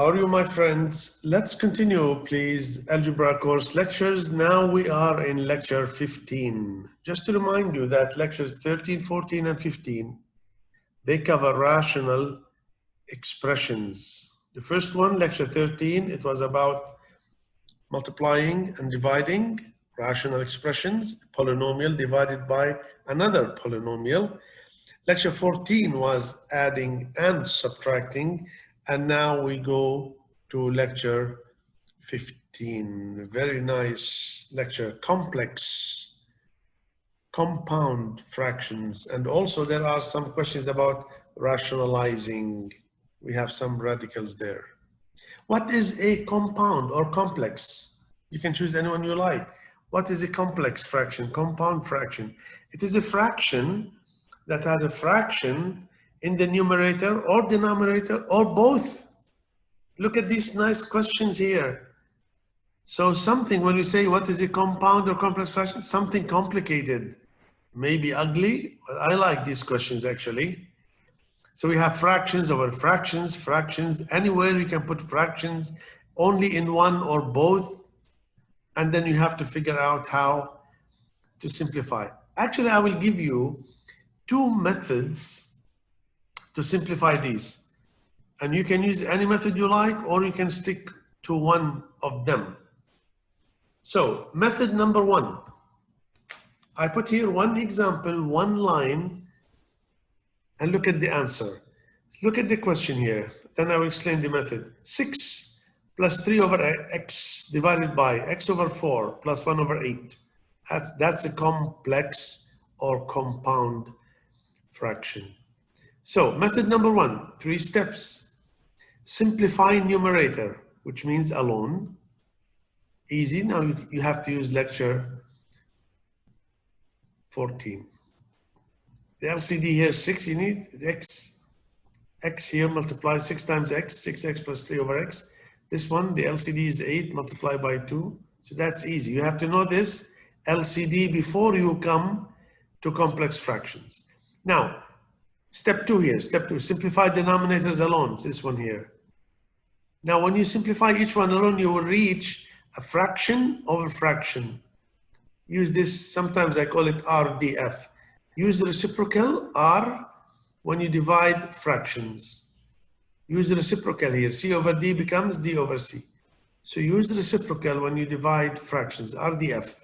How are you, my friends? Let's continue, please. Algebra Course Lectures. Now we are in lecture 15. Just to remind you that lectures 13, 14, and 15, they cover rational expressions. The first one, lecture 13, it was about multiplying and dividing rational expressions, polynomial divided by another polynomial. Lecture 14 was adding and subtracting, and now we go to lecture 15. Very nice lecture, complex, compound fractions, and also there are some questions about rationalizing. We have some radicals there. What is a compound or complex? You can choose anyone you like. What is a complex fraction, compound fraction? It is a fraction that has a fraction in the numerator or denominator or both. Look at these nice questions here. So something, when you say what is a compound or complex fraction, something complicated, maybe ugly, but I like these questions actually. So we have fractions over fractions, fractions, anywhere you can put fractions, only in one or both, and then you have to figure out how to simplify. Actually, I will give you two methods to simplify these. And you can use any method you like, or you can stick to one of them. So, method number one. I put here one example, one line, and look at the answer. Look at the question here. Then I will explain the method. 6 plus 3 over x divided by x over 4 plus 1 over 8. That's a complex or compound fraction. So method number one, 3 steps. Simplify numerator, which means alone. Easy. Now you have to use lecture 14. The LCD here 6, you need x here multiply 6 times x, 6x plus 3 over x. This one, the LCD is 8 multiplied by 2. So that's easy. You have to know this LCD before you come to complex fractions. Now, step 2 here, step 2, simplify denominators alone, it's this one here. Now, when you simplify each one alone, you will reach a fraction over fraction. Use this, sometimes I call it RDF. Use the reciprocal R when you divide fractions. Use the reciprocal here, C over D becomes D over C. So use the reciprocal when you divide fractions, RDF.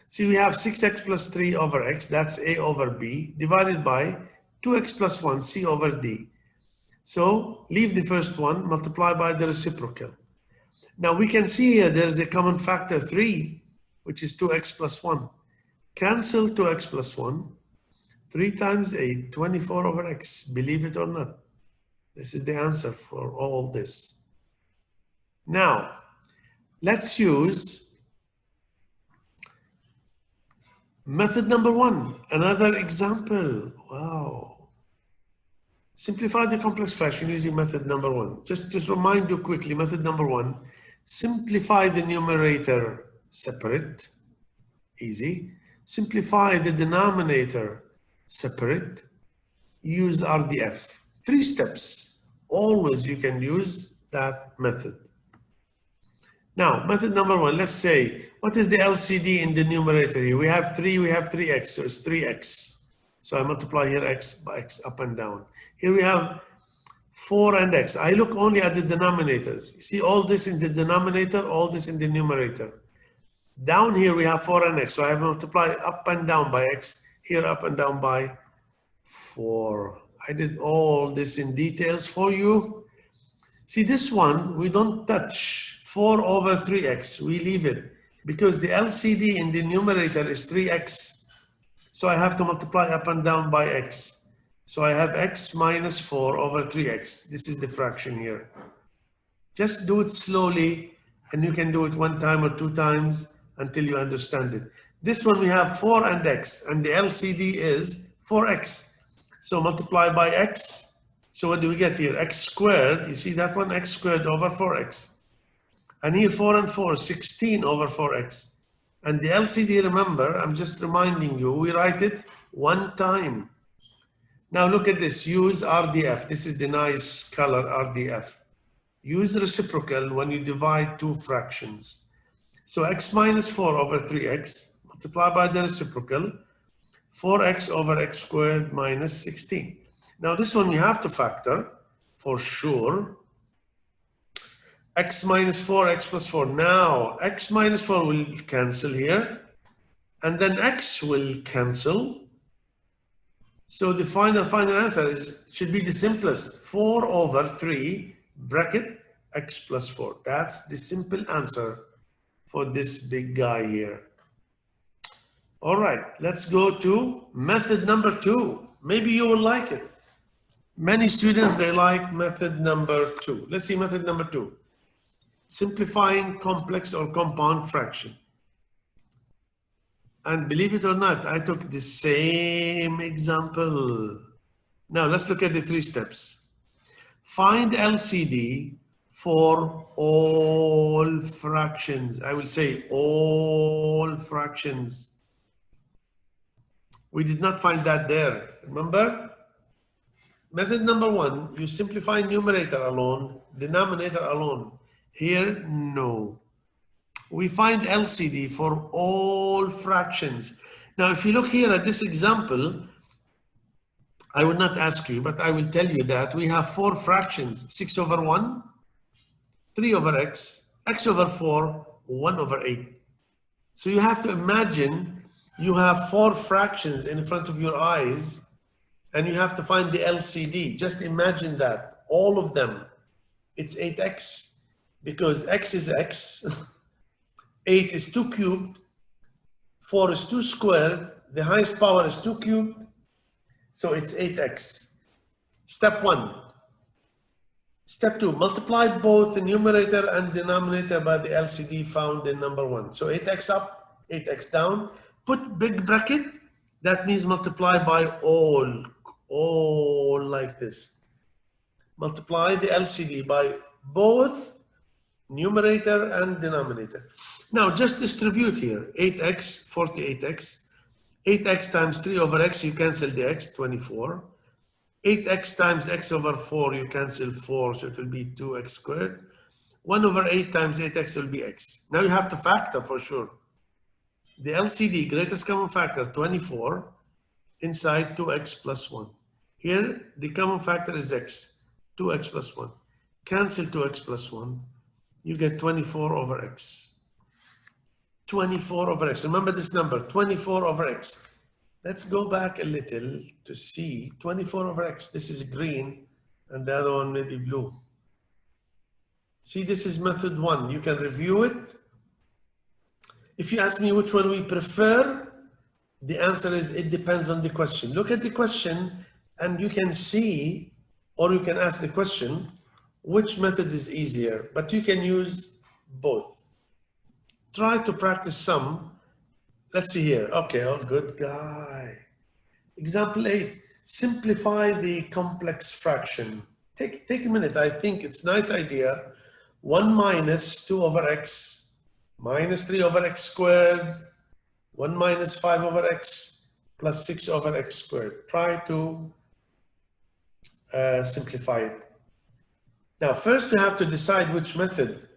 See, we have 6x plus 3 over x, that's A over B, divided by 2x plus 1, C over D. So leave the first one, multiply by the reciprocal. Now we can see here there is a common factor 3, which is 2x plus 1. Cancel 2x plus 1, 3 times 8, 24 over x, believe it or not. This is the answer for all this. Now, let's use method number one, another example. Wow. Simplify the complex fraction using method number one. Just to remind you quickly, method number one, simplify the numerator separate, easy. Simplify the denominator separate, use RDF. 3 steps, always you can use that method. Now, method number one, let's say, what is the LCD in the numerator here? We have 3, we have 3x, so it's 3x. So I multiply here x by x up and down. Here we have 4 and x. I look only at the denominator. You see all this in the denominator, all this in the numerator. Down here we have 4 and x, so I have multiplied up and down by x, here up and down by 4. I did all this in details for you. See this one, we don't touch 4 over 3x, we leave it because the LCD in the numerator is 3x. So I have to multiply up and down by x. So I have x minus 4 over 3x. This is the fraction here. Just do it slowly and you can do it 1 time or 2 times until you understand it. This one we have 4 and x and the LCD is 4x. So multiply by x. So what do we get here? X squared, you see that one? X squared over 4x. And here 4 and 4, 16 over 4x. And the LCD, remember, I'm just reminding you, we write it 1 time. Now look at this, use RDF. This is the nice color RDF. use reciprocal when you divide two fractions. So x minus 4 over 3x, multiply by the reciprocal, 4x over x squared minus 16. Now this one you have to factor for sure. X minus 4, x plus 4. Now x minus 4 will cancel here, and then x will cancel. So the final answer should be the simplest. 4 over 3 bracket x plus 4. That's the simple answer for this big guy here. All right, let's go to method number 2. Maybe you will like it. Many students, they like method number 2. Let's see method number 2. Simplifying complex or compound fraction. And believe it or not, I took the same example. Now let's look at the 3 steps. Find LCD for all fractions. I will say all fractions. We did not find that there. Remember? Method number 1, you simplify numerator alone, denominator alone. Here, no. We find LCD for all fractions. Now, if you look here at this example, I will not ask you, but I will tell you that we have 4 fractions, 6 over 1, 3 over x, x over 4, 1 over 8. So you have to imagine you have 4 fractions in front of your eyes, and you have to find the LCD. Just imagine that, all of them. It's 8x, because x is x. 8 is 2 cubed, 4 is 2 squared, the highest power is 2 cubed, so it's 8x. Step 1. Step 2, multiply both the numerator and denominator by the LCD found in number 1. So 8x up, 8x down, put big bracket, that means multiply by all like this. Multiply the LCD by both numerator and denominator. Now just distribute here, 8x, 48x, 8x times 3 over x, you cancel the x, 24. 8x times x over 4, you cancel 4, so it will be 2x squared. 1 over 8 times 8x will be x. Now you have to factor for sure. The LCD, greatest common factor, 24, inside 2x plus 1. Here, the common factor is x, 2x plus 1. Cancel 2x plus 1. You get 24 over x. 24 over x. Remember this number, 24 over x. Let's go back a little to see 24 over x. This is green, and the other one may be blue. See, this is method 1. You can review it. If you ask me which one we prefer, the answer is it depends on the question. Look at the question, and you can see, or you can ask the question, which method is easier, but you can use both. Try to practice some. Let's see here. Okay, oh, good guy. Example 8, simplify the complex fraction. Take a minute, I think it's a nice idea. 1 minus 2 over x, minus 3 over x squared, 1 minus 5 over x, plus 6 over x squared. Try to simplify it. Now, first you have to decide which method.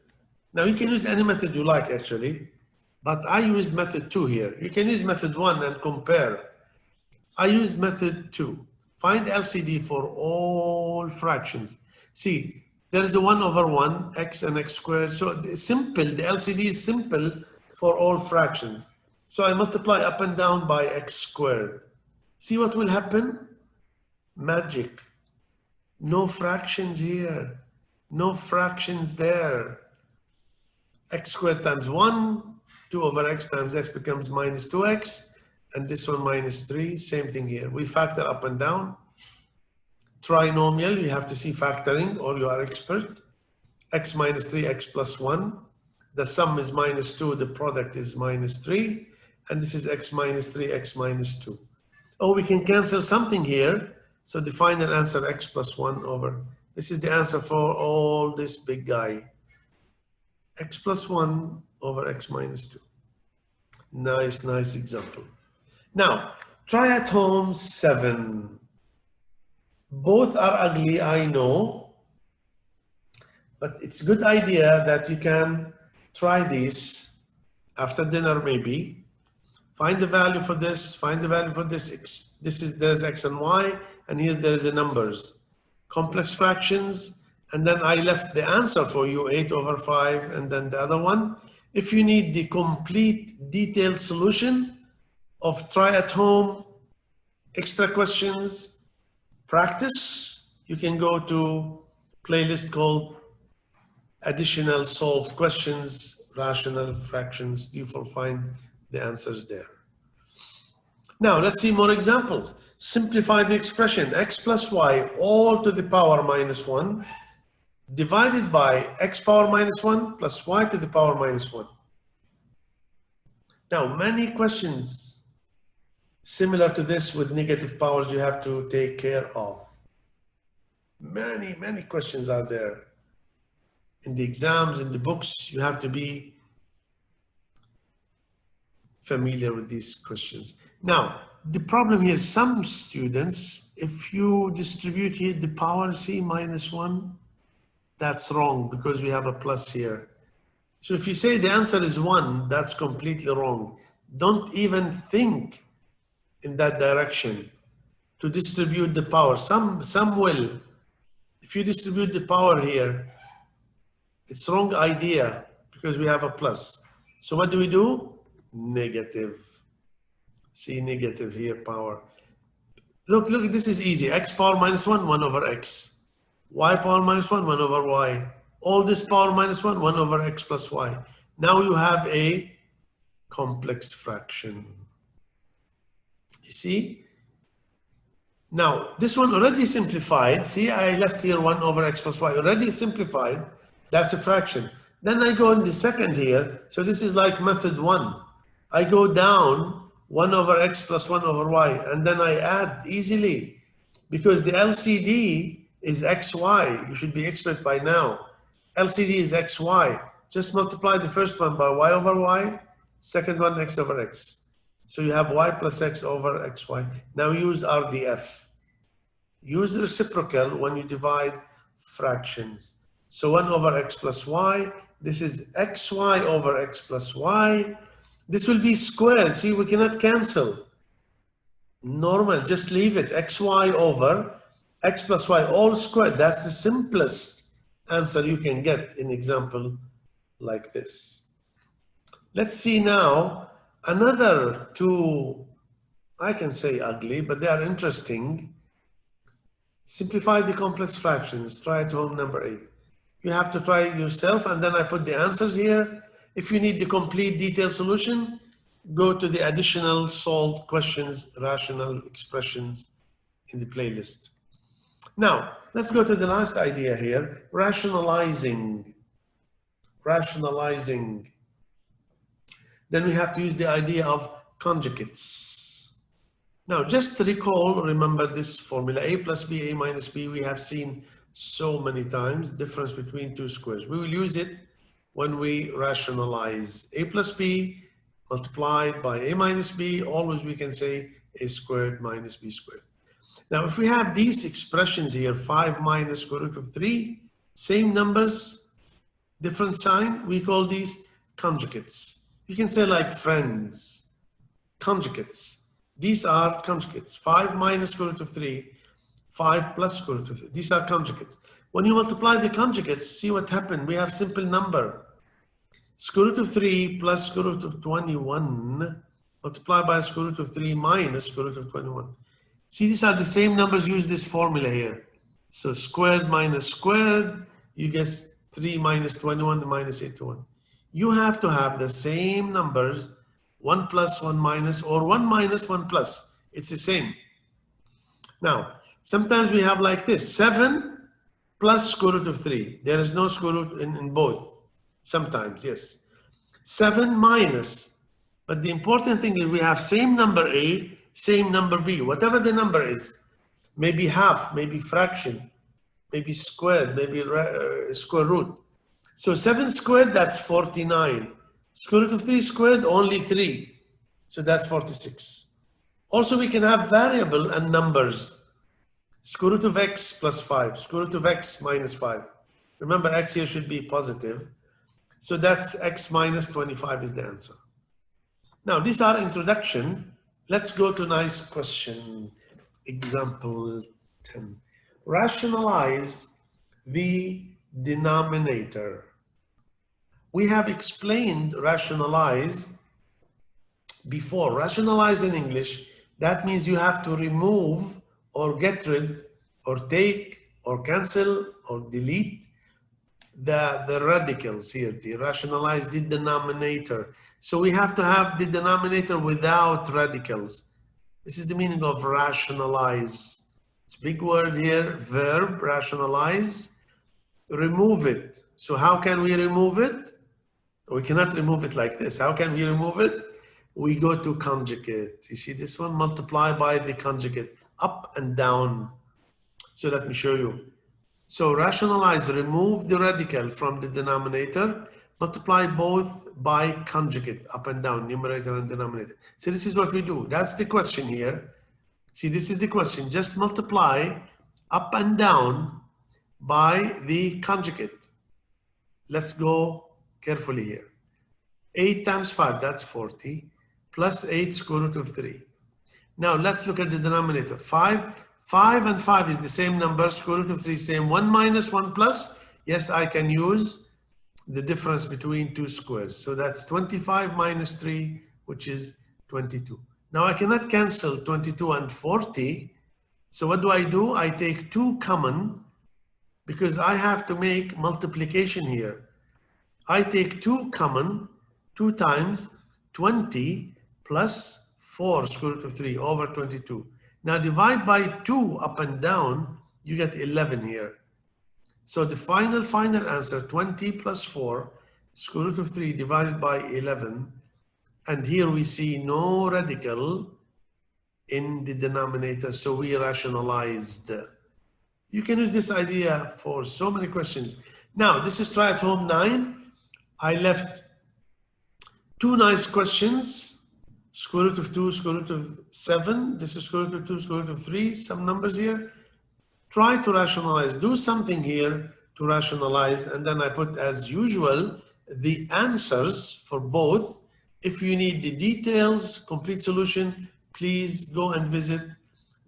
Now, you can use any method you like, actually, but I use method 2 here. You can use method 1 and compare. I use method 2. Find LCD for all fractions. See, there is the 1 over 1, x and x squared. So it's simple, the LCD is simple for all fractions. So I multiply up and down by x squared. See what will happen? Magic. No fractions here. No fractions there. X squared times 1, 2 over x times x becomes minus 2x, and this one minus 3, same thing here. We factor up and down. Trinomial, you have to see factoring, or you are expert. X minus 3, x plus 1. The sum is minus 2, the product is minus 3, and this is x minus 3, x minus 2. Oh, we can cancel something here, so the final answer, x plus 1 over. This is the answer for all this big guy. X plus 1 over x minus 2. Nice, nice example. Now, try at home 7. Both are ugly, I know, But it's a good idea that you can try this after dinner maybe. Find the value for this, find the value for this. There's x and y, and here there's the numbers. Complex fractions, and then I left the answer for you, 8/5, and then the other one. If you need the complete detailed solution of try at home, extra questions, practice, you can go to playlist called Additional Solved Questions, Rational Fractions. You will find the answers there. Now let's see more examples. Simplify the expression x plus y all to the power minus 1 divided by x power minus 1 plus y to the power minus 1. Now, many questions similar to this with negative powers you have to take care of. Many questions are there. In the exams, in the books, you have to be familiar with these questions. Now, the problem here, some students, if you distribute here the power c minus 1, that's wrong because we have a plus here. So if you say the answer is 1, that's completely wrong. Don't even think in that direction to distribute the power. Some will. If you distribute the power here, it's wrong idea because we have a plus. So what do? Negative. See negative here, power. Look, this is easy. X power minus 1, 1 over x. Y power minus 1, 1 over y. All this power minus 1, 1 over x plus y. Now you have a complex fraction. You see? Now, this one already simplified. See, I left here 1 over x plus y. Already simplified. That's a fraction. Then I go in the second here. So this is like method 1. I go down 1 over x plus 1 over y. And then I add easily. Because the LCD is xy. You should be expert by now. LCD is xy. Just multiply the first one by y over y. Second one x over x. So you have y plus x over xy. Now use RDF. Use reciprocal when you divide fractions. So 1 over x plus y. This is xy over x plus y. This will be squared. See, we cannot cancel. Normal, just leave it. Xy over x plus y all squared. That's the simplest answer you can get in example like this. Let's see now another two, I can say ugly, but they are interesting. Simplify the complex fractions. Try at home number 8. You have to try it yourself, and then I put the answers here. If you need the complete detailed solution, go to the additional solved questions, rational expressions in the playlist. Now, let's go to the last idea here, rationalizing. Rationalizing. Then we have to use the idea of conjugates. Now, just to recall, remember this formula, a plus b, a minus b, we have seen so many times, difference between two squares. We will use it when we rationalize. A plus b multiplied by a minus b, always we can say a squared minus b squared. Now, if we have these expressions here, 5 minus square root of 3, same numbers, different sign, we call these conjugates. You can say like friends, conjugates. These are conjugates. 5 minus square root of 3, 5 plus square root of 3. These are conjugates. When you multiply the conjugates, see what happened. We have simple number. Square root of 3 plus square root of 21 multiplied by square root of 3 minus square root of 21. See, these are the same numbers. Use this formula here. So squared minus squared, you get 3 minus 21 minus 81. You have to have the same numbers, 1 plus 1 minus, or 1 minus 1 plus. It's the same. Now, sometimes we have like this, 7 plus square root of 3. There is no square root in both. Sometimes, yes. 7 minus. But the important thing is we have same number A, same number B, whatever the number is. Maybe half, maybe fraction, maybe squared, maybe square root. So 7 squared, that's 49. Square root of 3 squared, only 3. So that's 46. Also, we can have variable and numbers. Square root of x plus 5, square root of x minus 5. Remember, x here should be positive. So that's x minus 25 is the answer. Now, these are introduction. Let's go to nice question. Example 10. Rationalize the denominator. We have explained rationalize before. Rationalize in English, that means you have to remove or get rid or take or cancel or delete the radicals here, the rationalize the denominator. So we have to have the denominator without radicals. This is the meaning of rationalize. It's a big word here, verb, rationalize. Remove it. So how can we remove it? We cannot remove it like this. How can we remove it? We go to conjugate. You see this one? Multiply by the conjugate, up and down. So let me show you. So rationalize, remove the radical from the denominator, multiply both by conjugate, up and down, numerator and denominator. So this is what we do. That's the question here. See, this is the question. Just multiply up and down by the conjugate. Let's go carefully here. 8 times 5, that's 40, plus 8 square root of 3. Now let's look at the denominator. 5 and 5 is the same number, square root of 3 same. 1 minus 1 plus, yes, I can use the difference between two squares. So that's 25 minus 3, which is 22. Now I cannot cancel 22 and 40. So what do? I take 2 common because I have to make multiplication here. I take 2 common, 2 times 20 plus 4 square root of 3 over 22. Now divide by 2 up and down, you get 11 here. So the final answer, 20 plus 4 square root of 3 divided by 11. And here we see no radical in the denominator, so we rationalized. You can use this idea for so many questions. Now, this is try at home 9. I left 2 nice questions. Square root of 2, square root of 7. This is square root of 2, square root of 3. Some numbers here. Try to rationalize. Do something here to rationalize. And then I put, as usual, the answers for both. If you need the details, complete solution, please go and visit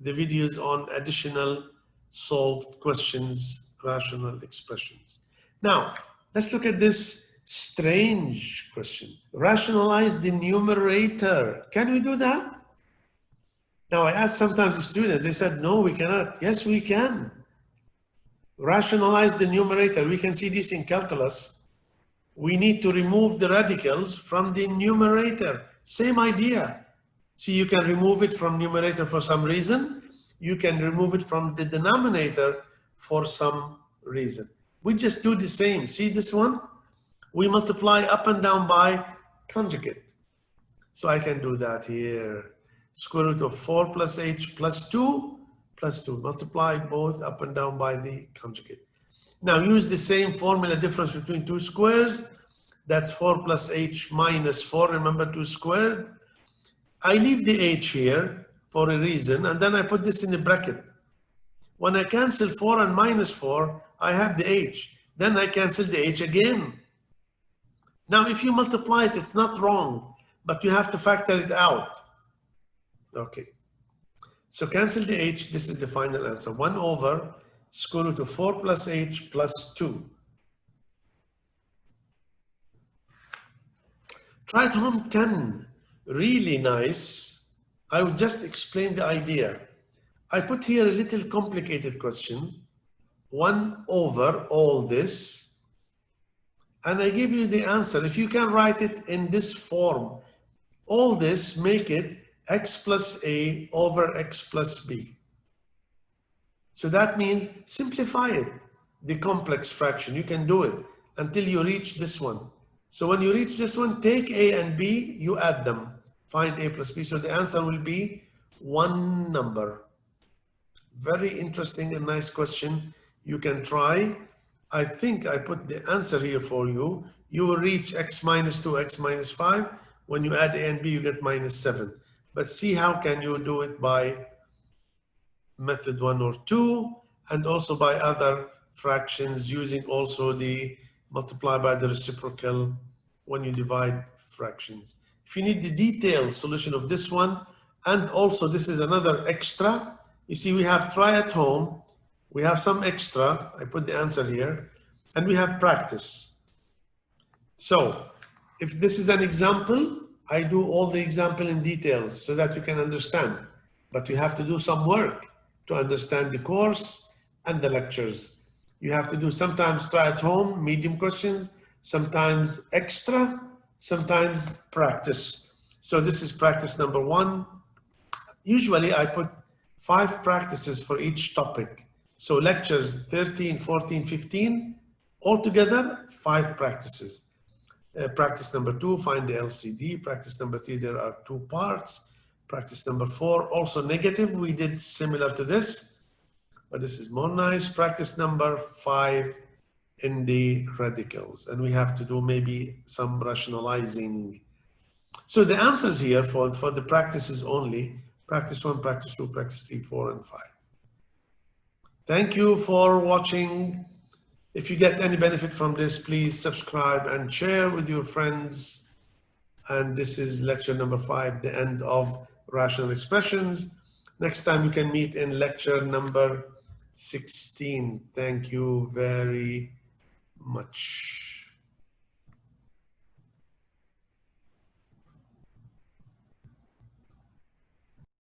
the videos on additional solved questions, rational expressions. Now, let's look at this strange question. Rationalize the numerator. Can we do that? Now, I asked sometimes the students, they said, no, we cannot. Yes, we can. Rationalize the numerator. We can see this in calculus. We need to remove the radicals from the numerator. Same idea. So you can remove it from numerator for some reason. You can remove it from the denominator for some reason. We just do the same. See this one? We multiply up and down by conjugate. So I can do that here. Square root of 4 plus h plus 2 plus 2. Multiply both up and down by the conjugate. Now use the same formula, difference between 2 squares. That's 4 plus h minus 4. Remember 2 squared. I leave the h here for a reason, and then I put this in the bracket. When I cancel 4 and minus 4, I have the h. Then I cancel the h again. Now, if you multiply it, it's not wrong, but you have to factor it out. Okay. So cancel the h. This is the final answer. 1 over square root of 4 plus h plus 2. Try at home 10. Really nice. I would just explain the idea. I put here a little complicated question. 1 over all this. And I give you the answer. If you can write it in this form, all this, make it x plus a over x plus b. So that means simplify it, the complex fraction. You can do it until you reach this one. So when you reach this one, take a and b, you add them. Find a plus b. So the answer will be 1 number. Very interesting and nice question. You can try. I think I put the answer here for you. You will reach x minus 2, x minus 5. When you add a and b, you get minus 7. But see how can you do it by method 1 or 2, and also by other fractions using also the multiply by the reciprocal when you divide fractions. If you need the detailed solution of this one, and also this is another extra, you see we have try at home, we have some extra, I put the answer here, and we have practice. So if this is an example, I do all the example in details so that you can understand, but you have to do some work to understand the course and the lectures. You have to do sometimes try at home, medium questions, sometimes extra, sometimes practice. So this is practice number 1. Usually I put 5 practices for each topic. So lectures 13, 14, 15, altogether 5 practices. Practice number 2, find the LCD. Practice number 3, there are 2 parts. Practice number 4, also negative. We did similar to this, but this is more nice. Practice number 5 in the radicals. And we have to do maybe some rationalizing. So the answers here for the practices only, practice 1, practice 2, practice 3, 4, and 5. Thank you for watching. If you get any benefit from this, please subscribe and share with your friends. And this is lecture number 5, the end of rational expressions. Next time we can meet in lecture number 16. Thank you very much.